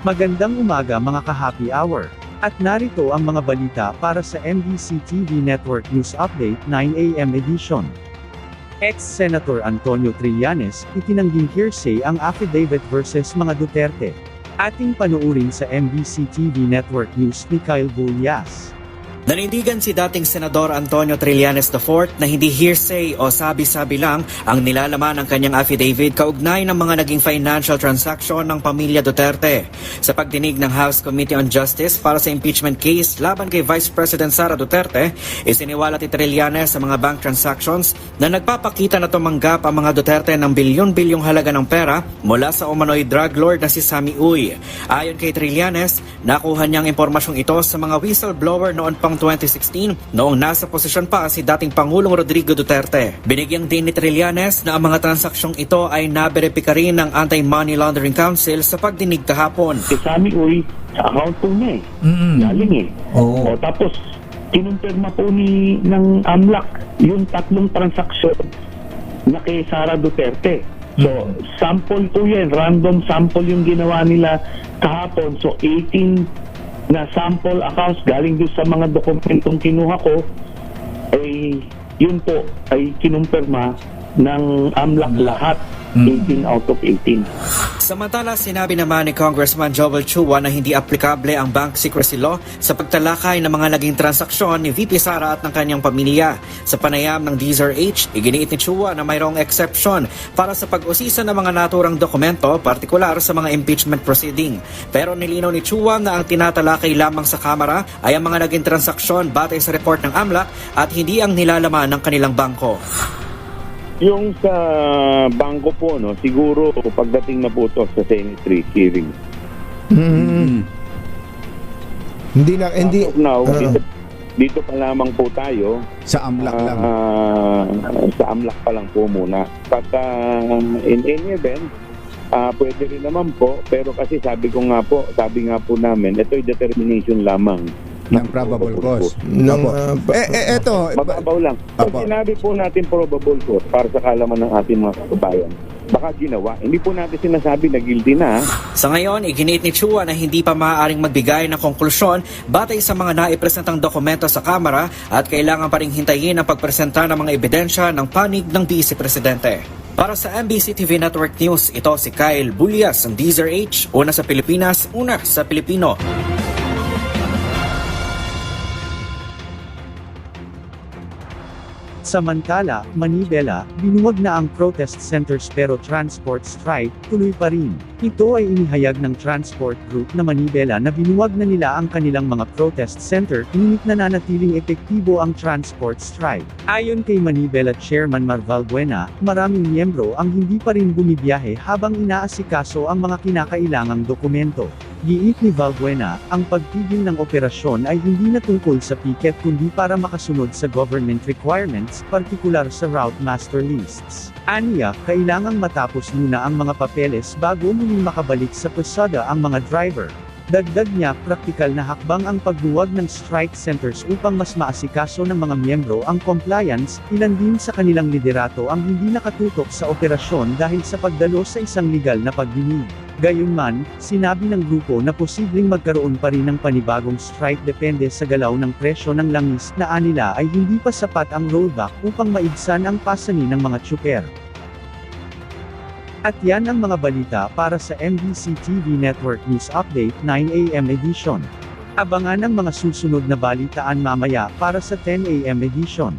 Magandang umaga mga ka-happy hour. At narito ang mga balita para sa MBC TV Network News Update 9 AM edition. Ex-Senator Antonio Trillanes, itinangging hearsay ang affidavit versus mga Duterte. Ating panuurin sa MBC TV Network News ni Kyle Bullias. Nanindigan si dating Senador Antonio Trillanes IV na hindi hearsay o sabi-sabi lang ang nilalaman ng kanyang affidavit kaugnay ng mga naging financial transaction ng pamilya Duterte. Sa pagdinig ng House Committee on Justice para sa impeachment case laban kay Vice President Sara Duterte, isiniwalat ni Trillanes sa mga bank transactions na nagpapakita na tumanggap ang mga Duterte ng bilyon-bilyong halaga ng pera mula sa umano'y drug lord na si Sammy Uy. Ayon kay Trillanes, nakuha niyang impormasyong ito sa mga whistleblower noon pang 2016 noong nasa posisyon pa si dating Pangulong Rodrigo Duterte. Binigyang din ni Trillanes na ang mga transaksyon ito ay naberipika rin ng Anti-Money Laundering Council sa pagdinig kahapon. Si Sammy Uy, sa account po niya galing O tapos, kinumpirma po ng AMLAC yung tatlong transaksyon na kay Sara Duterte. So, sample po yan, random sample yung ginawa nila kahapon. So, 18 na sample accounts galing doon sa mga dokumentong kinuha ko, ay yun po ay kinumpirma ng AMLAC lahat, 18 out of 18. Samantala, sinabi naman ni Congressman Joel Chua na hindi aplikable ang Bank Secrecy Law sa pagtalakay ng mga naging transaksyon ni VP Sara at ng kanyang pamilya. Sa panayam ng DZRH, iginiit ni Chua na mayroong exception para sa pag-usisa ng mga naturang dokumento, partikular sa mga impeachment proceeding. Pero nilinaw ni Chua na ang tinatalakay lamang sa Kamara ay ang mga naging transaksyon batay sa report ng AMLAC at hindi ang nilalaman ng kanilang bangko. Yung sa bangko po, siguro pagdating na po ito sa Senate hearing. Hindi Now, dito pa lamang po tayo. sa AMLAC lang. Sa AMLAC pa lang po muna. But in any event, pwede rin naman po, pero kasi sabi nga po namin, ito'y determination lamang Ng probable cause. Eto. Mababaw lang. Pag sinabi po natin probable cause para sa kalaman ng ating mga kababayan, baka ginawa. Hindi po natin sinasabi na guilty na. Sa ngayon, iginiit ni Chua na hindi pa maaaring magbigay ng konklusyon batay sa mga naipresentang dokumento sa Kamara at kailangan pa ring hintayin ang pagpresenta ng mga ebidensya ng panig ng Vice Presidente. Para sa MBC TV Network News, ito si Kyle Bullias ng DZRH, una sa Pilipinas, una sa Pilipino. Samantala, Manibela, binuwag na ang protest centers pero transport strike, tuloy pa rin. Ito ay inihayag ng Transport Group na Manibela na binuwag na nila ang kanilang mga protest center, ngunit nananatiling epektibo ang transport strike. Ayon kay Manibela Chairman Mar Valbuena, maraming miyembro ang hindi pa rin bumibiyahe habang inaasikaso ang mga kinakailangang dokumento. Giit ni Valbuena, ang pagtigil ng operasyon ay hindi na tungkol sa piket kundi para makasunod sa government requirements, partikular sa route master lists. Aniya, kailangang matapos muna ang mga papeles bago muling makabalik sa pasada ang mga driver. Dagdag niya, praktikal na hakbang ang pagbuwag ng strike centers upang mas maasikaso ng mga miyembro ang compliance, ilan din sa kanilang liderato ang hindi nakatutok sa operasyon dahil sa pagdalo sa isang legal na pagdinig. Gayunman, sinabi ng grupo na posibleng magkaroon pa rin ng panibagong strike depende sa galaw ng presyo ng langis na anila ay hindi pa sapat ang rollback upang maibsan ang pasanin ng mga tsuper. At yan ang mga balita para sa MBC TV Network News Update 9 AM edition. Abangan ang mga susunod na balitaan mamaya para sa 10 AM edition.